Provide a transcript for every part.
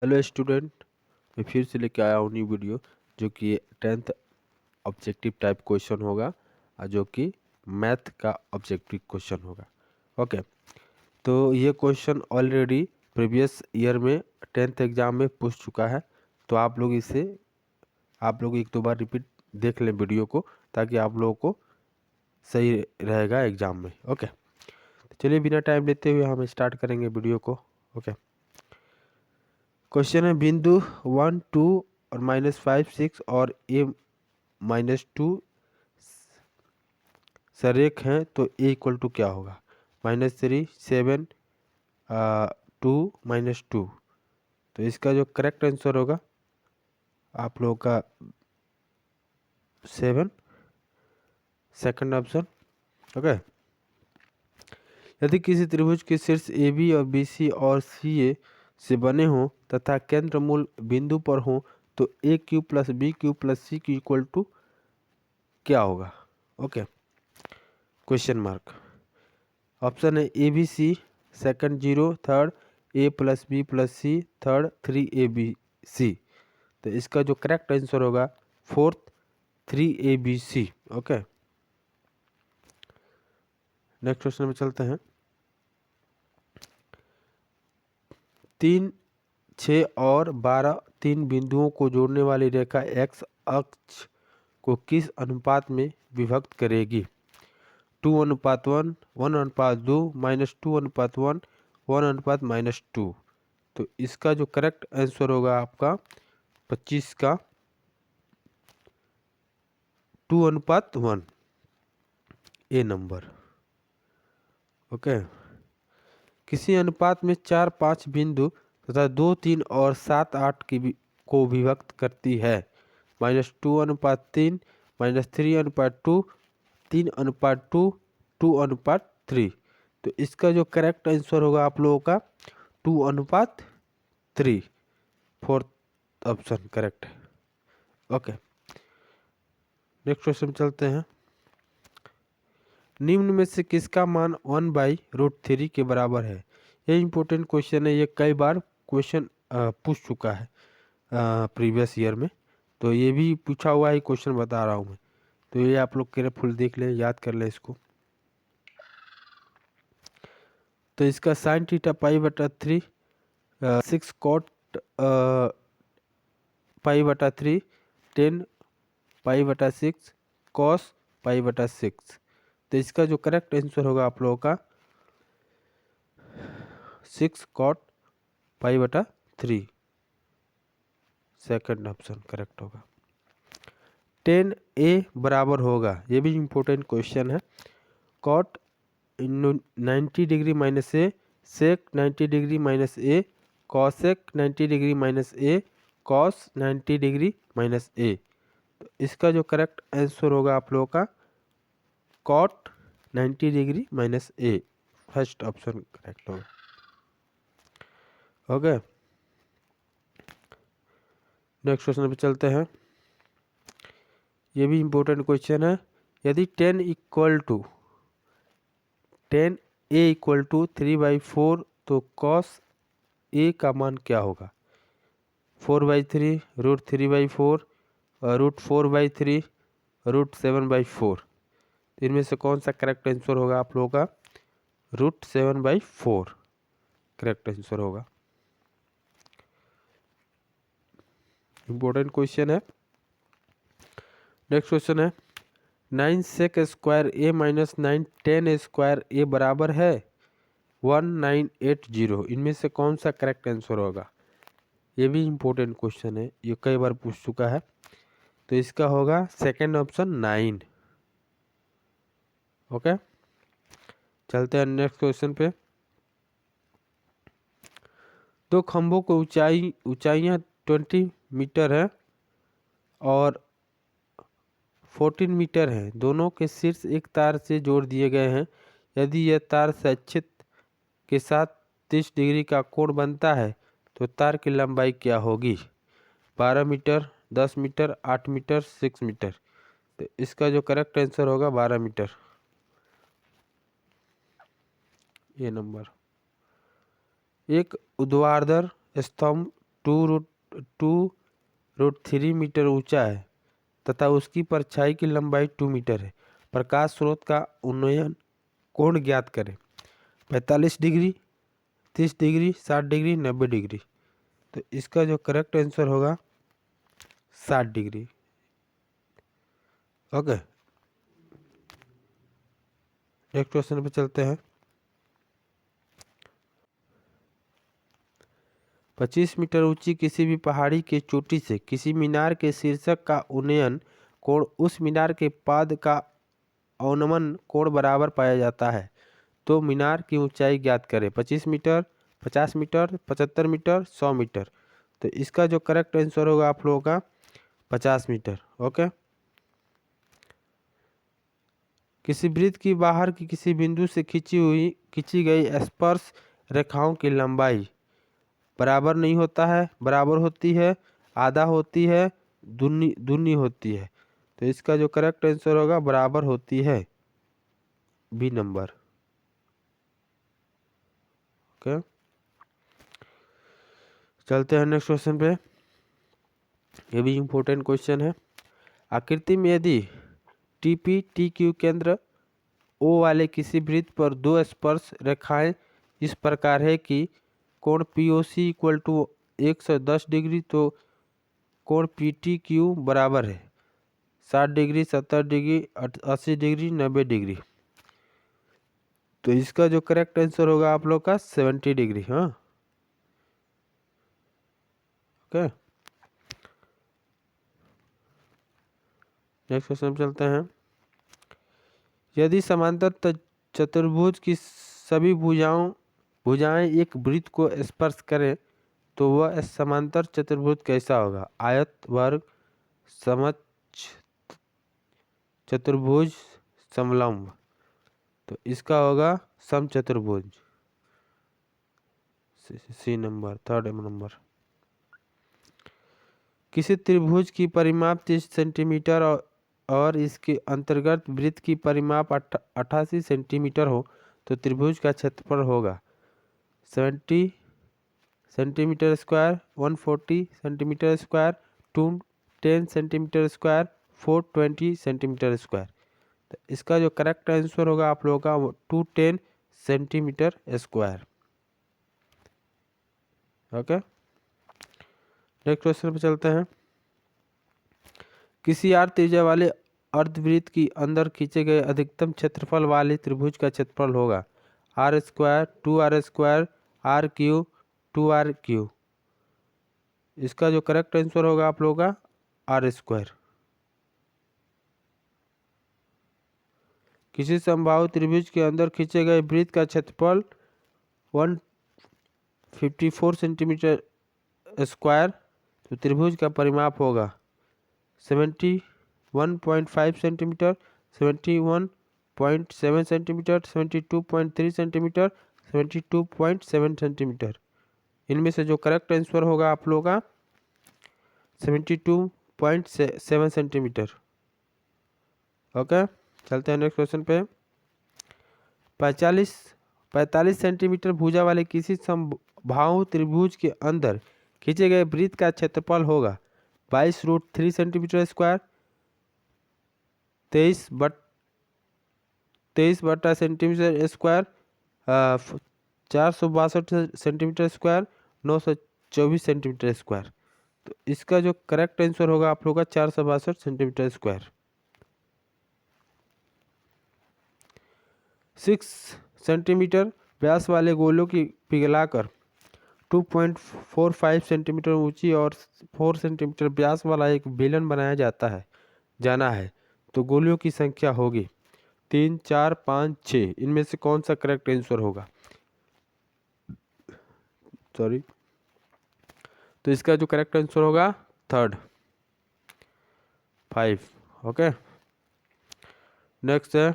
Hello student, मैं फिर से लेके आया हूँ न्यू वीडियो जो कि 10th ऑब्जेक्टिव टाइप क्वेश्चन होगा और जो कि मैथ का ऑब्जेक्टिव क्वेश्चन होगा। ओके, तो ये क्वेश्चन ऑलरेडी प्रीवियस ईयर में 10th एग्ज़ाम में पूछ चुका है। तो आप लोग एक दो बार रिपीट देख लें वीडियो को, ताकि आप लोगों को सही रहेगा एग्ज़ाम में। ओके, तो चलिए बिना टाइम लेते हुए हम स्टार्ट करेंगे वीडियो को। ओके, क्वेश्चन है बिंदु 1 2 और -5 6 और a-2 सरेख हैं, तो a इक्वल टू क्या होगा? -3 7 2 -2। तो इसका जो करेक्ट आंसर होगा आप लोगों का 7, सेकंड ऑप्शन। ओके, यदि किसी त्रिभुज के शीर्ष ए बी और बी सी और सी ए से बने हों तथा केंद्र मूल बिंदु पर हो, तो A Q plus B Q plus C Q equal to क्या होगा? Okay, question mark. ऑप्शन है A B C, second 0, third A plus B plus C, third 3 AB C। तो इसका जो करेक्ट आंसर होगा fourth 3 ABC। Okay, next question में चलते हैं। 3 6 और 12 तीन बिंदुओं को जोड़ने वाली रेखा एक्स अक्ष को किस अनुपात में विभक्त करेगी? 2:1, 1:2, -2:1, 1:-2। तो इसका जो करेक्ट आंसर होगा आपका 25 का 2:1 ए नंबर। ओके, किसी अनुपात में 4 5 बिंदु तथा 2 3 और 7 8 को विभक्त करती है। -2:3, -3:2, 3:2, 2:3। तो इसका जो करेक्ट आंसर होगा आप लोगों का 2:3। फोर्थ ऑप्शन करेक्ट है। ओके, नेक्स्ट क्वेश्चन चलते हैं। निम्न में से किसका मान 1/√3 के बराबर है? ये इंपॉर्टेंट क्वेश्चन है, ये कई बार क्वेश्चन पूछ चुका है प्रीवियस ईयर में। तो ये भी पूछा हुआ ही क्वेश्चन बता रहा हूँ मैं। तो ये आप लोग केयरफुल देख लें, याद कर लें इसको। तो इसका sin थीटा π/3, 6 cot π/3, 10 π/6, cos π/6। तो इसका जो करेक्ट आंसर होगा आप लोगों का 6 cot π/3, सेकंड ऑप्शन करेक्ट होगा। 10A बराबर होगा, ये भी इम्पोर्टेंट क्वेश्चन है, cot 90 डिग्री माइनस ए, sec 90 डिग्री माइनस ए, cosec 90 डिग्री माइनस ए, cos 90 डिग्री माइनस ए। तो इसका जो करेक्ट आंसर होगा आप लोगों का cot 90 डिग्री माइनस ए, फर्स्ट ऑप्शन करेक्ट होगा। ओके, नेक्स्ट क्वेश्चन पे चलते हैं। ये भी इम्पोर्टेंट क्वेश्चन है। यदि 10A इक्वल टू 3/4, तो cos A का मान क्या होगा? 4/3, √3/4, √4/3, √7/4। इनमें से कौन सा करेक्ट आंसर होगा आप लोगों का? √7/4 करेक्ट आंसर होगा। इम्पोर्टेंट क्वेश्चन है। नेक्स्ट क्वेश्चन है 9 sec स्क्वायर ए माइनस 9 10 स्क्वायर ए बराबर है 1980। इनमें से कौन सा करेक्ट आंसर होगा? ये भी इम्पोर्टेंट क्वेश्चन है, ये कई बार पूछ चुका है। तो इसका होगा सेकंड ऑप्शन 9। ओके, चलते हैं नेक्स्ट क्वेश्चन पे। दो खंभों को ऊंचाइयाँ 20 मीटर है और 14 मीटर है। दोनों के शीर्ष एक तार से जोड़ दिए गए हैं। यदि यह तार संक्षिप्त के साथ 30 डिग्री का कोण बनता है, तो तार की लंबाई क्या होगी? 12 मीटर, 10 मीटर, 8 मीटर, 6 मीटर। तो इसका जो करेक्ट आंसर होगा 12 मीटर, ये नंबर। एक ऊर्ध्वाधर स्तंभ 2√3 मीटर ऊंचा है तथा उसकी परछाई की लंबाई 2 मीटर है। प्रकाश स्रोत का उन्नयन कोण ज्ञात करें। 45 डिग्री, 30 डिग्री, 60 डिग्री, 90 डिग्री। तो इसका जो करेक्ट आंसर होगा 60 डिग्री। ओके, नेक्स्ट क्वेश्चन पे चलते हैं। 25 मीटर ऊंची किसी भी पहाड़ी के चोटी से किसी मीनार के शीर्षक का उन्नयन कोण उस मीनार के पाद का अवनमन कोण बराबर पाया जाता है। तो मीनार की ऊंचाई ज्ञात करें। 25 मीटर, 50 मीटर, 75 मीटर, 100 मीटर। तो इसका जो करेक्ट आंसर होगा आप लोगों का 50 मीटर। ओके, किसी वृत्त की बाहर की किसी बिंदु से खींची गई स्पर्श रेखाओं की लंबाई बराबर नहीं होता है, बराबर होती है, आधा होती है, दूनी होती है। तो इसका जो करेक्ट आंसर होगा बराबर होती है, बी नंबर। ओके, चलते हैं नेक्स्ट क्वेश्चन पे। ये भी इम्पोर्टेंट क्वेश्चन है। आकृति में यदि टीपी टी क्यू केंद्र ओ वाले किसी वृत्त पर दो स्पर्श रेखाएं इस प्रकार है कि कोण पीओसी इक्वल टू 110 डिग्री, तो कोण पीटी क्यू बराबर है 60 डिग्री, 70 डिग्री, 80 डिग्री, 90 डिग्री। तो इसका जो करेक्ट आंसर होगा आप लोग का 70 डिग्री। हाँ, ओके, नेक्स्ट क्वेश्चन चलते हैं। यदि समांतर चतुर्भुज की सभी भुजाएं एक वृत्त को स्पर्श करें तो वह समांतर चतुर्भुज कैसा होगा। आयत, वर्ग, समच चतुर्भुज, समलंब। तो इसका होगा समचतुर्भुज, सी नंबर, थर्ड नंबर। किसी त्रिभुज की परिमाप 30 सेंटीमीटर और इसके अंतर्गत वृत्त की परिमाप 88 सेंटीमीटर हो तो त्रिभुज का क्षेत्रफल होगा 70 centimetre square, 140 centimetre square, 210 centimetre square, 420 centimetre square. तो इसका जो करेक्ट आंसर होगा आप लोगों का 210 centimetre square. Okay, next question पे चलते हैं। किसी r त्रिज्या वाले अर्धवृत्त की अंदर खींचे गए अधिकतम क्षेत्रफल वाले त्रिभुज का क्षेत्रफल होगा r square, 2r square, r Q, 2r Q. इसका जो करेक्ट आंसर होगा आप लोगों का r स्क्वायर। किसी समबाहु त्रिभुज के अंदर खींचे गए वृत्त का क्षेत्रफल 154 सेंटीमीटर स्क्वायर, तो त्रिभुज का परिमाप होगा 71.5 सेंटीमीटर, 71.7 सेंटीमीटर, 72.3 सेंटीमीटर, 72.7 सेंटीमीटर। इनमें से जो करेक्ट आंसर होगा आप लोगों का 72.7 सेंटीमीटर। ओके, चलते हैं नेक्स्ट क्वेश्चन पे। 45 सेंटीमीटर भुजा वाले किसी समबाहु त्रिभुज के अंदर खींचे गए वृत्त का क्षेत्रफल होगा 22√3 सेंटीमीटर स्क्वायर, 23 बटा centimetre square, 462 centimetre square, 924 centimetre square. तो इसका जो करेक्ट आंसर होगा आप लोग का 462 सेंटीमीटर स्क्वायर। 6 सेंटीमीटर व्यास वाले गोलों की पिघलाकर 2.45 सेंटीमीटर ऊंची और 4 सेंटीमीटर व्यास वाला एक बेलन बनाया जाना है तो गोलियों की संख्या होगी 3, 4, 5, 6। इनमें से कौन सा करेक्ट आंसर होगा। सॉरी, तो इसका जो करेक्ट आंसर होगा थर्ड, 5। ओके, नेक्स्ट है।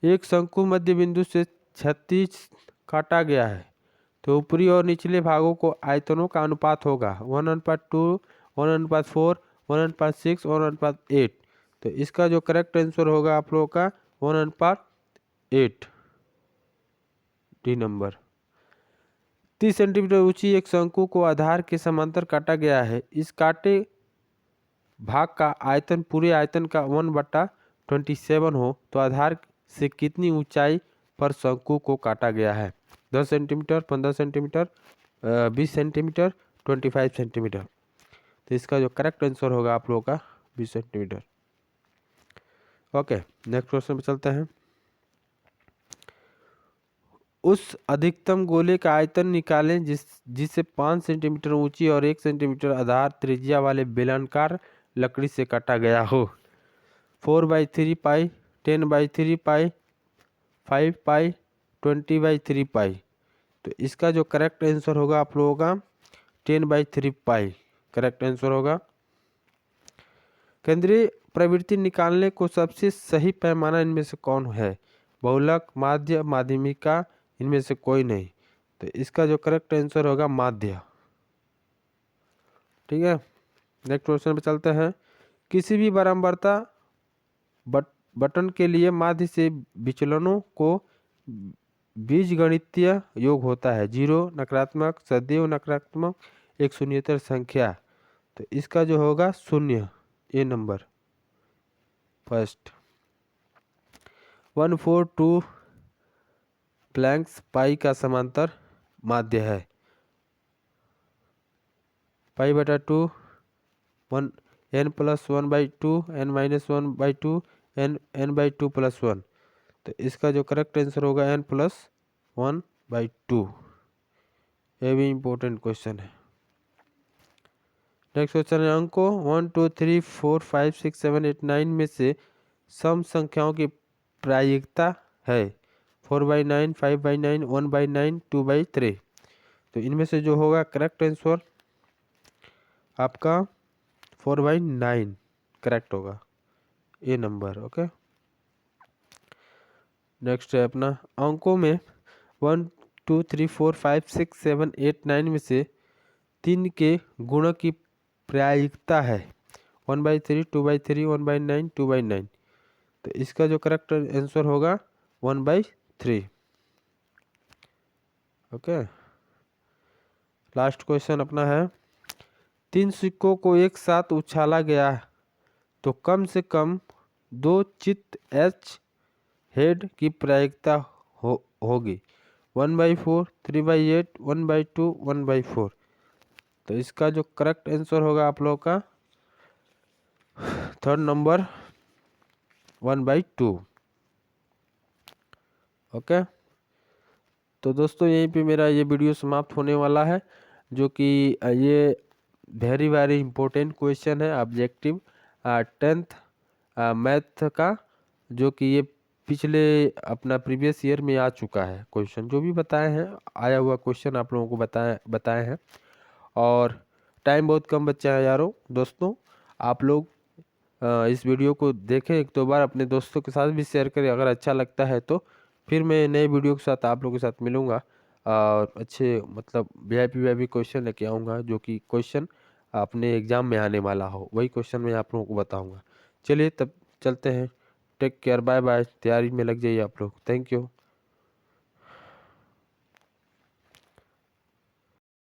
एक शंकु मध्य बिंदु से 36 काटा गया है तो ऊपरी और निचले भागों को आयतनों का अनुपात होगा 1:2, 1:4, 1:6, 1:8। तो इसका जो करेक्ट आंसर होगा आप लोगों का 1:8, डी नंबर। 30 सेंटीमीटर ऊंची एक शंकु को आधार के समांतर काटा गया है। इस काटे भाग का आयतन पूरे आयतन का 1/27 हो तो आधार से कितनी ऊंचाई पर शंकु को काटा गया है? 10 सेंटीमीटर, 15 सेंटीमीटर, 20 सेंटीमीटर, 25 सेंटीमीटर। तो इसका जो करेक्ट आंसर होगा आप लोगों का 20 सेंटीमीटर। ओके, नेक्स्ट क्वेश्चन पे चलते हैं। उस अधिकतम गोले का आयतन निकालें जिसे 5 सेंटीमीटर ऊंची और 1 सेंटीमीटर आधार त्रिज्या वाले बेलनाकार लकड़ी से काटा गया हो। 4/3 पाई, 10/3 पाई, 5 पाई, 20/3 पाई। तो इसका जो करेक्ट आंसर होगा आप लोगों का 10/3 पाई करेक्ट आंसर होगा। केंद्रीय प्रवृत्ति निकालने को सबसे सही पैमाना इनमें से कौन है? बहुलक, माध्य, माध्यमिका, इनमें से कोई नहीं। तो इसका जो करेक्ट आंसर होगा माध्य। ठीक है, नेक्स्ट क्वेश्चन पे चलते हैं। किसी भी बारंबारता बटन के लिए माध्य से विचलनों को बीजगणितीय योग होता है। 0 नकारात्मक, सदैव नकारात्मक, एक शून्येतर संख्या। तो इसका जो होगा 0, ए नंबर फर्स्ट। 1/4 प्लैंक्स पाई का समांतर माध्य है। π/2 1 n+1/2 n-1/2 n/2 + 1। तो इसका जो करेक्ट आंसर होगा n+1/2। ये भी इम्पोर्टेंट क्वेश्चन है। नेक्स्ट क्वेश्चन है अंकों 1 2 3 4 5 6 7 8 9 में से सम संख्याओं की प्रायिकता है 4/9, 5/9, 1/9, 2/3। तो इनमें से जो होगा करेक्ट आंसर आपका 4/9 करेक्ट होगा, ए नंबर। ओके, नेक्स्ट है अपना अंकों में 1 2 3 4 5 6 7 8 9 में से 3 के गुणक की प्रायिकता है 1/3, 2/3, 1/9, 2/9। तो इसका जो करेक्ट आंसर होगा 1/3। ओके, लास्ट क्वेश्चन अपना है 3 सिक्कों को एक साथ उछाला गया तो कम से कम 2 चित्त एच हेड की प्रायिकता होगी 1/4, 3/8, 1/2, 1/4। तो इसका जो करेक्ट आंसर होगा आप लोग का थर्ड नंबर 1/2। ओके, तो दोस्तों यहीं पे मेरा ये वीडियो समाप्त होने वाला है, जो कि ये वेरी इम्पोर्टेंट क्वेश्चन है ऑब्जेक्टिव 10th मैथ का, जो कि ये पिछले अपना प्रीवियस ईयर में आ चुका है। क्वेश्चन जो भी बताए हैं आया हुआ क्वेश्चन आप लोगों को बताए हैं। और टाइम बहुत कम बचा है यारों दोस्तों, आप लोग इस वीडियो को देखें एक दो बार, अपने दोस्तों के साथ भी शेयर करें। अगर अच्छा लगता है तो फिर मैं नए वीडियो के साथ आप लोगों के साथ मिलूँगा और अच्छे मतलब वीआईपी क्वेश्चन लेके आऊँगा, जो कि क्वेश्चन अपने एग्ज़ाम में आने वाला हो, वही क्वेश्चन मैं आप लोगों को बताऊँगा। चलिए तब चलते हैं, टेक केयर, बाय बाय। तैयारी में लग जाइए आप लोग। Thank you.